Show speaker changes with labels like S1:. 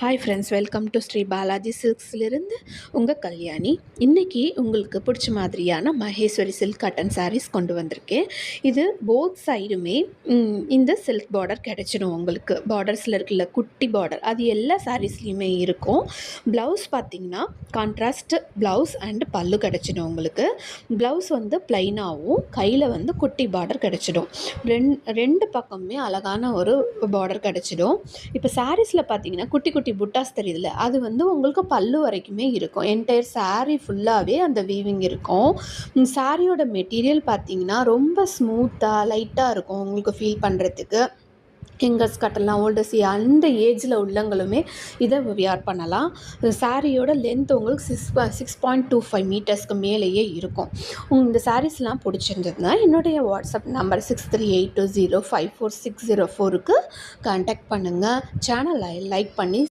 S1: Hi friends, welcome to Sri Balaji சில்க்ஸ்லேருந்து உங்கள் கல்யாணி. இன்றைக்கி உங்களுக்கு பிடிச்ச மாதிரியான மகேஸ்வரி சில்க் காட்டன் சாரீஸ் கொண்டு வந்திருக்கேன். இது போத் சைடுமே இந்த சில்க் பார்டர் கிடச்சிடும். உங்களுக்கு பார்டர்ஸில் இருக்குல்ல குட்டி பார்டர், அது எல்லா சாரீஸ்லேயுமே இருக்கும். ப்ளவுஸ் பார்த்திங்கன்னா கான்ட்ராஸ்ட் ப்ளவுஸ் அண்ட் பல்லு கிடச்சிடும். உங்களுக்கு ப்ளவுஸ் வந்து ப்ளைனாகவும் கையில் வந்து குட்டி பார்டர் கிடச்சிடும். ரெண்டு பக்கமுமே அழகான ஒரு பார்டர் கிடச்சிடும். இப்போ சாரீஸில் பார்த்தீங்கன்னா குட்டி குட்டி புட்டாஸ் தெரியுதுல்ல, அது வந்து உங்களுக்கு பல்லு வரைக்குமே இருக்கும். என்டையர் சாரீ ஃபுல்லாகவே அந்த வீவிங் இருக்கும். சாரியோட மெட்டீரியல் பார்த்தீங்கன்னா ரொம்ப ஸ்மூத்தாக லைட்டாக இருக்கும். உங்களுக்கு ஃபீல் பண்ணுறதுக்கு யங்கர்ஸ் கட்டலாம், ஓல்டர்ஸ் அந்த ஏஜில் உள்ளவங்களுமே இதை வியர் பண்ணலாம். சாரியோட லென்த் உங்களுக்கு 6.25 மீட்டர்ஸ்க்கு மேலேயே இருக்கும். இந்த சாரீஸ்லாம் பிடிச்சிருந்ததுன்னா என்னுடைய வாட்ஸ்அப் நம்பர் 6382054604க்கு கான்டாக்ட் பண்ணுங்கள். சேனலை லைக் பண்ணி